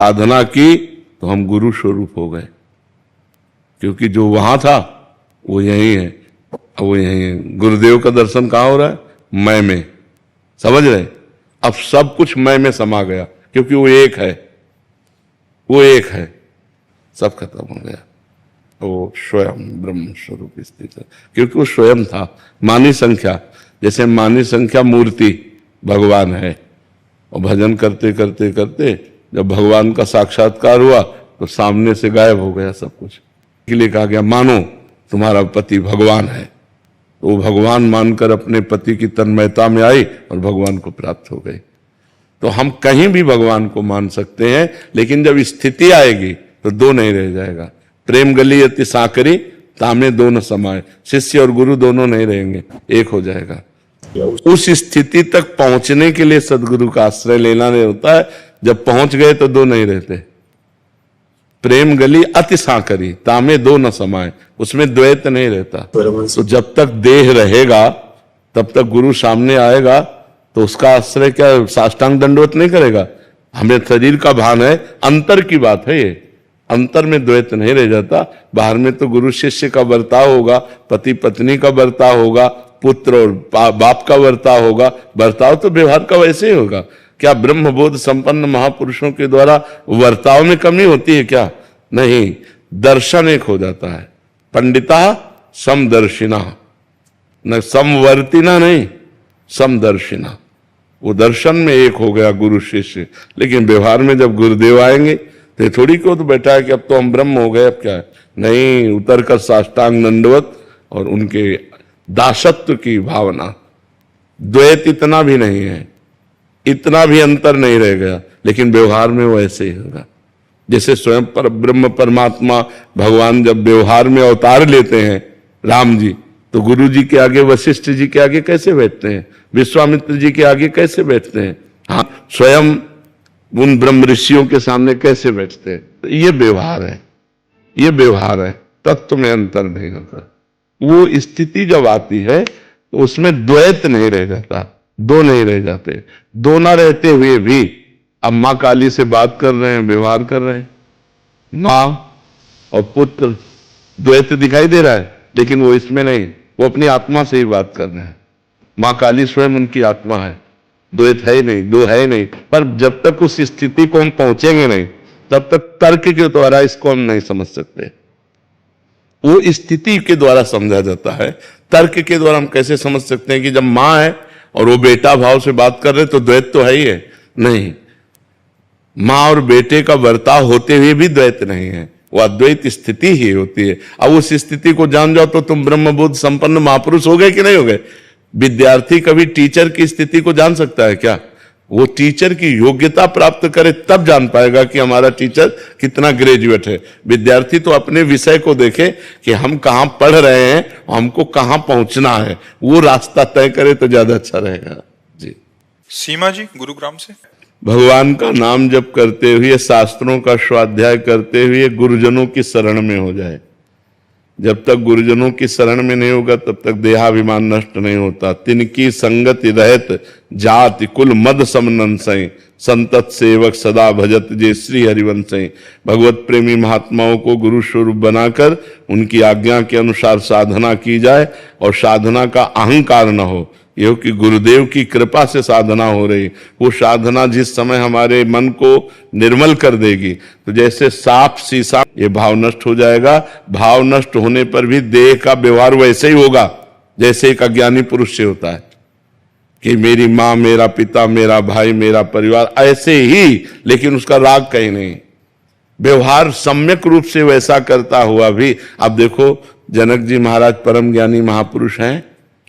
साधना की तो हम गुरु स्वरूप हो गए, क्योंकि जो वहां था वो यही है, वो यही है। गुरुदेव का दर्शन कहाँ हो रहा है? मैं में, समझ रहे? अब सब कुछ मैं में समा गया, क्योंकि वो एक है, वो एक है, सब खत्म हो गया। वो स्वयं ब्रह्म स्वरूप स्थित है, क्योंकि वो स्वयं था। मानी संख्या, जैसे मानी संख्या मूर्ति भगवान है, और भजन करते करते करते जब भगवान का साक्षात्कार हुआ तो सामने से गायब हो गया सब कुछ। इसलिए कहा गया मानो तुम्हारा पति भगवान है। तो वो भगवान मानकर अपने पति की तन्मयता में आई और भगवान को प्राप्त हो गई। तो हम कहीं भी भगवान को मान सकते हैं, लेकिन जब स्थिति आएगी तो दो नहीं रह जाएगा। प्रेम गली अति साकरी तामे दो न समाये, शिष्य और गुरु दोनों नहीं रहेंगे, एक हो जाएगा। उस स्थिति तक पहुंचने के लिए सदगुरु का आश्रय लेना नहीं होता है। जब पहुंच गए तो दो नहीं रहते। प्रेम गली अति साकरी तामे दो न समाये, उसमें द्वैत नहीं रहता। तो जब तक देह रहेगा तब तक गुरु सामने आएगा तो उसका आश्रय क्या साष्टांग दंडवत नहीं करेगा? हमें शरीर का भान है, अंतर की बात है ये, अंतर में द्वैत नहीं रह जाता। बाहर में तो गुरु शिष्य का बर्ताव होगा, पति पत्नी का बर्ताव होगा, पुत्र और बाप का बर्ताव होगा। बर्ताव तो व्यवहार का वैसे ही होगा। क्या ब्रह्मबोध संपन्न महापुरुषों के द्वारा वर्ताव में कमी होती है क्या? नहीं, दर्शन एक हो जाता है। पंडिता समदर्शिना, न समवर्तिना नहीं, समदर्शिना। वो दर्शन में एक हो गया गुरु शिष्य। लेकिन व्यवहार में जब गुरुदेव आएंगे तो थोड़ी को तो बैठा है कि अब तो हम ब्रह्म हो गए, अब क्या है? नहीं, उतर कर साष्टांग दंडवत और उनके दासत्व की भावना। द्वैत इतना भी नहीं है, इतना भी अंतर नहीं रह गया, लेकिन व्यवहार में वो ऐसे ही होगा। जैसे स्वयं पर ब्रह्म परमात्मा भगवान जब व्यवहार में अवतार लेते हैं, राम जी, तो गुरु जी के आगे, वशिष्ठ जी के आगे कैसे बैठते हैं? विश्वामित्र जी के आगे कैसे बैठते हैं? हाँ, स्वयं उन ब्रह्म ऋषियों के सामने कैसे बैठते हैं? तो ये व्यवहार है, ये व्यवहार है, तत्व में अंतर नहीं होता। वो स्थिति जब आती है तो उसमें द्वैत नहीं रह जाता, दो नहीं रह जाते। दो ना रहते हुए भी अब मां काली से बात कर रहे हैं, व्यवहार कर रहे हैं, मां और पुत्र, द्वैत दिखाई दे रहा है, लेकिन वो इसमें नहीं, वो अपनी आत्मा से ही बात कर रहे हैं। मां काली स्वयं उनकी आत्मा है, द्वैत है ही नहीं, दो है ही नहीं। पर जब तक उस स्थिति को हम पहुंचेंगे नहीं, तब तक तर्क के द्वारा इसको हम नहीं समझ सकते। वो स्थिति के द्वारा समझा जाता है। तर्क के द्वारा हम कैसे समझ सकते हैं कि जब मां है और वो बेटा भाव से बात कर रहे तो द्वैत तो है ही है? नहीं, मां और बेटे का बर्ताव होते हुए भी द्वैत नहीं है, वो अद्वैत स्थिति ही होती है। अब उस स्थिति को जान जाओ तो तुम ब्रह्मबोध संपन्न महापुरुष हो गए कि नहीं हो गए? विद्यार्थी कभी टीचर की स्थिति को जान सकता है क्या? वो टीचर की योग्यता प्राप्त करे तब जान पाएगा कि हमारा टीचर कितना ग्रेजुएट है। विद्यार्थी तो अपने विषय को देखे कि हम कहां पढ़ रहे हैं, हमको कहां पहुंचना है, वो रास्ता तय करे तो ज्यादा अच्छा रहेगा। जी। सीमा जी गुरुग्राम से। भगवान का नाम जप करते हुए, शास्त्रों का स्वाध्याय करते हुए गुरुजनों की शरण में हो जाए। जब तक गुरुजनों की शरण में नहीं होगा तब तक देहाभिमान नष्ट नहीं होता। तिनकी संगति रहत जाति कुल मद समनंसई, संतत सेवक सदा भजत जे श्री हरिवंशई। भगवत प्रेमी महात्माओं को गुरु स्वरूप बनाकर उनकी आज्ञा के अनुसार साधना की जाए, और साधना का अहंकार न हो, ये कि गुरुदेव की कृपा से साधना हो रही। वो साधना जिस समय हमारे मन को निर्मल कर देगी, तो जैसे साफ शीशा, ये भाव नष्ट हो जाएगा। भाव नष्ट होने पर भी देह का व्यवहार वैसे ही होगा जैसे एक अज्ञानी पुरुष से होता है कि मेरी माँ, मेरा पिता, मेरा भाई, मेरा परिवार, ऐसे ही, लेकिन उसका राग कहीं नहीं। व्यवहार सम्यक रूप से वैसा करता हुआ भी, अब देखो जनक जी महाराज परम ज्ञानी महापुरुष हैं,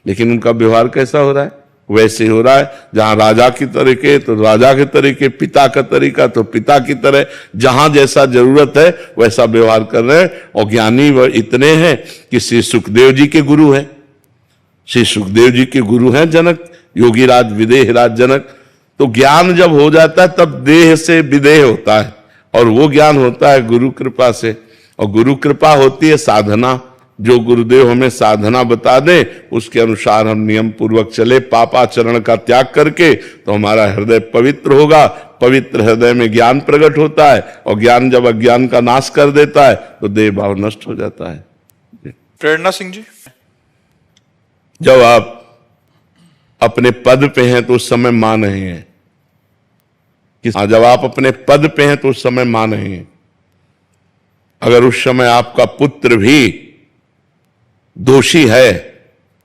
लेकिन उनका व्यवहार कैसा हो रहा है? वैसे हो रहा है। जहां राजा की तरीके तो राजा के तरीके, पिता का तरीका तो पिता की तरह, जहां जैसा जरूरत है वैसा व्यवहार कर रहे हैं। और ज्ञानी वह इतने हैं कि श्री सुखदेव जी के गुरु हैं, श्री सुखदेव जी के गुरु हैं जनक, योगी राज विदेह राज जनक। तो ज्ञान जब हो जाता है तब देह से विदेह होता है, और वो ज्ञान होता है गुरु कृपा से। और गुरु कृपा होती है साधना। जो गुरुदेव हमें साधना बता दे उसके अनुसार हम नियम पूर्वक चले, पापाचरण का त्याग करके, तो हमारा हृदय पवित्र होगा। पवित्र हृदय में ज्ञान प्रकट होता है, और ज्ञान जब अज्ञान का नाश कर देता है तो देह भाव नष्ट हो जाता है। प्रेरणा सिंह जी। जब आप अपने पद पे हैं तो उस समय मां नहीं है। जब आप अपने पद पे हैं तो उस समय मां नहीं है। अगर उस समय आपका पुत्र भी दोषी है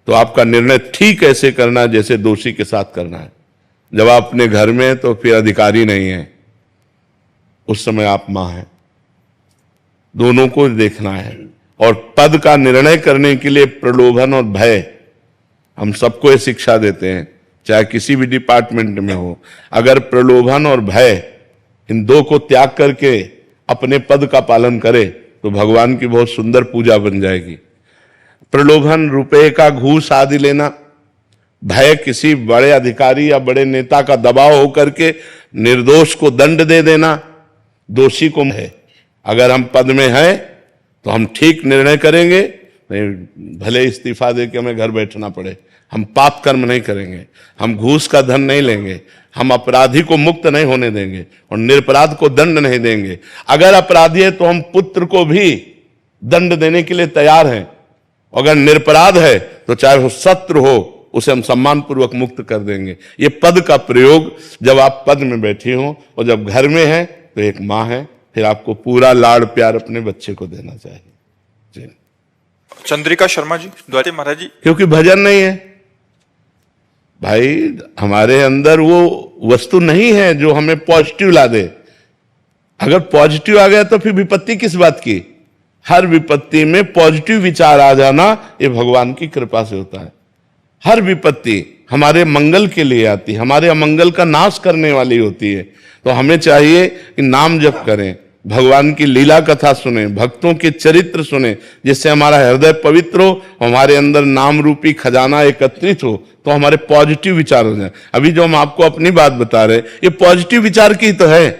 तो आपका निर्णय ठीक ऐसे करना है जैसे दोषी के साथ करना है। जब आप अपने घर में हैं तो फिर अधिकारी नहीं है, उस समय आप मां हैं। दोनों को देखना है। और पद का निर्णय करने के लिए प्रलोभन और भय, हम सबको ये शिक्षा देते हैं, चाहे किसी भी डिपार्टमेंट में हो। अगर प्रलोभन और भय इन दो को त्याग करके अपने पद का पालन करे तो भगवान की बहुत सुंदर पूजा बन जाएगी। प्रलोभन रुपए का घूस आदि लेना, भय किसी बड़े अधिकारी या बड़े नेता का दबाव होकर के निर्दोष को दंड दे देना, दोषी को है। अगर हम पद में हैं तो हम ठीक निर्णय करेंगे, नहीं भले इस्तीफा दे के हमें घर बैठना पड़े, हम पाप कर्म नहीं करेंगे, हम घूस का धन नहीं लेंगे, हम अपराधी को मुक्त नहीं होने देंगे और निरपराध को दंड नहीं देंगे। अगर अपराधी है तो हम पुत्र को भी दंड देने के लिए तैयार हैं। अगर निरपराध है तो चाहे वो शत्रु हो, उसे हम सम्मान पूर्वक मुक्त कर देंगे। ये पद का प्रयोग जब आप पद में बैठी हो और जब घर में है तो एक मां है, फिर आपको पूरा लाड़ प्यार अपने बच्चे को देना चाहिए जी। चंद्रिका शर्मा जी। द्वारे महाराज जी। क्योंकि भजन नहीं है भाई, हमारे अंदर वो वस्तु नहीं है जो हमें पॉजिटिव ला दे। अगर पॉजिटिव आ गया तो फिर विपत्ति किस बात की। हर विपत्ति में पॉजिटिव विचार आ जाना ये भगवान की कृपा से होता है। हर विपत्ति हमारे मंगल के लिए आती है, हमारे अमंगल का नाश करने वाली होती है। तो हमें चाहिए कि नाम जप करें, भगवान की लीला कथा सुने, भक्तों के चरित्र सुने, जिससे हमारा हृदय पवित्र हो, हमारे अंदर नाम रूपी खजाना एकत्रित हो, तो हमारे पॉजिटिव विचार हो जाए। अभी जो हम आपको अपनी बात बता रहे, ये पॉजिटिव विचार की तो है,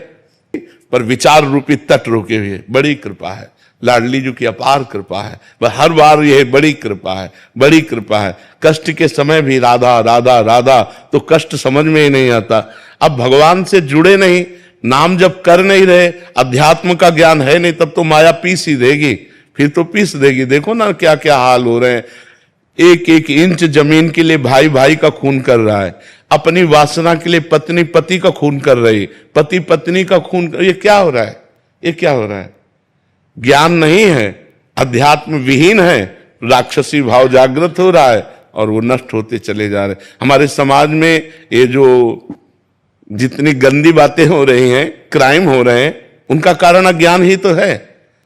पर विचार रूपी तट रोके हुए। बड़ी कृपा है, लाडली जी की अपार कृपा है, पर हर बार यह बड़ी कृपा है, बड़ी कृपा है। कष्ट के समय भी राधा राधा राधा, तो कष्ट समझ में ही नहीं आता। अब भगवान से जुड़े नहीं, नाम जब कर नहीं रहे, अध्यात्म का ज्ञान है नहीं, तब तो माया पीस ही देगी, फिर तो पीस देगी। देखो ना क्या क्या हाल हो रहे हैं। एक एक इंच जमीन के लिए भाई भाई का खून कर रहा है, अपनी वासना के लिए पत्नी पति का खून कर रही, पति पत्नी का खून ये क्या हो रहा है, ये क्या हो रहा है। ज्ञान नहीं है, अध्यात्म विहीन है, राक्षसी भाव जागृत हो रहा है और वो नष्ट होते चले जा रहे। हमारे समाज में ये जो जितनी गंदी बातें हो रही हैं, क्राइम हो रहे हैं, उनका कारण अज्ञान ही तो है।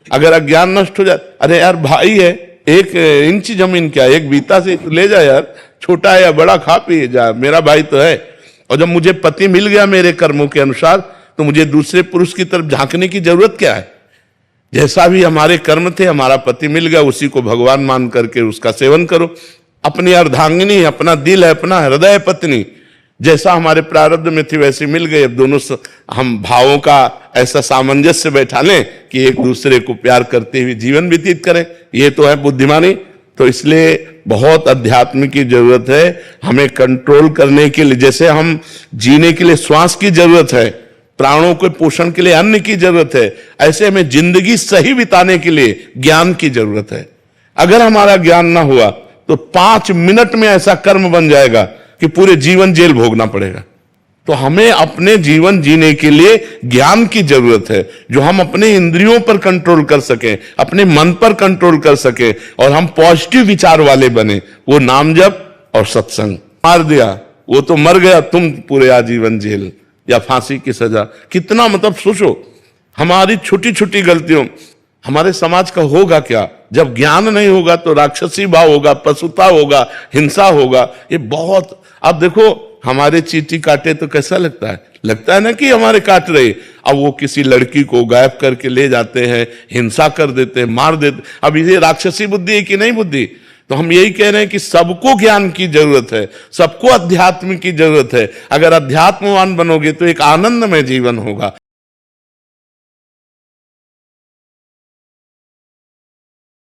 अगर अज्ञान नष्ट हो जाए, अरे यार भाई है, एक इंच जमीन क्या, एक बीता से ले जा यार, छोटा है या बड़ा खा पी जा, मेरा भाई तो है। और जब मुझे पति मिल गया मेरे कर्मों के अनुसार, तो मुझे दूसरे पुरुष की तरफ झांकने की जरूरत क्या है। जैसा भी हमारे कर्म थे, हमारा पति मिल गया, उसी को भगवान मान करके उसका सेवन करो। अपनी अर्धांगिनी, अपना दिल है, अपना हृदय पत्नी, जैसा हमारे प्रारब्ध में थी वैसे मिल गए। अब दोनों हम भावों का ऐसा सामंजस्य बैठा लें कि एक दूसरे को प्यार करते हुए जीवन व्यतीत करें, ये तो है बुद्धिमानी। तो इसलिए बहुत अध्यात्म की जरूरत है हमें कंट्रोल करने के लिए। जैसे हम जीने के लिए श्वास की जरूरत है, प्राणों के पोषण के लिए अन्न की जरूरत है, ऐसे हमें जिंदगी सही बिताने के लिए ज्ञान की जरूरत है। अगर हमारा ज्ञान ना हुआ तो 5 मिनट में ऐसा कर्म बन जाएगा कि पूरे जीवन जेल भोगना पड़ेगा। तो हमें अपने जीवन जीने के लिए ज्ञान की जरूरत है, जो हम अपने इंद्रियों पर कंट्रोल कर सकें, अपने मन पर कंट्रोल कर सकें और हम पॉजिटिव विचार वाले बने। वो नाम जप और सत्संग। मार दिया वो तो मर गया, तुम पूरे आजीवन जेल या फांसी की सजा। कितना मतलब सोचो, हमारी छोटी छोटी गलतियों हमारे समाज का होगा क्या। जब ज्ञान नहीं होगा तो राक्षसी भाव होगा, पशुता होगा, हिंसा होगा। ये बहुत, अब देखो हमारे चींटी काटे तो कैसा लगता है ना कि हमारे काट रहे। अब वो किसी लड़की को गायब करके ले जाते हैं, हिंसा कर देते हैं, मार देते। अब ये राक्षसी बुद्धि है कि नहीं बुद्धि। तो हम यही कह रहे हैं कि सबको ज्ञान की जरूरत है, सबको अध्यात्म की जरूरत है। अगर अध्यात्मवान बनोगे तो एक आनंदमय जीवन होगा।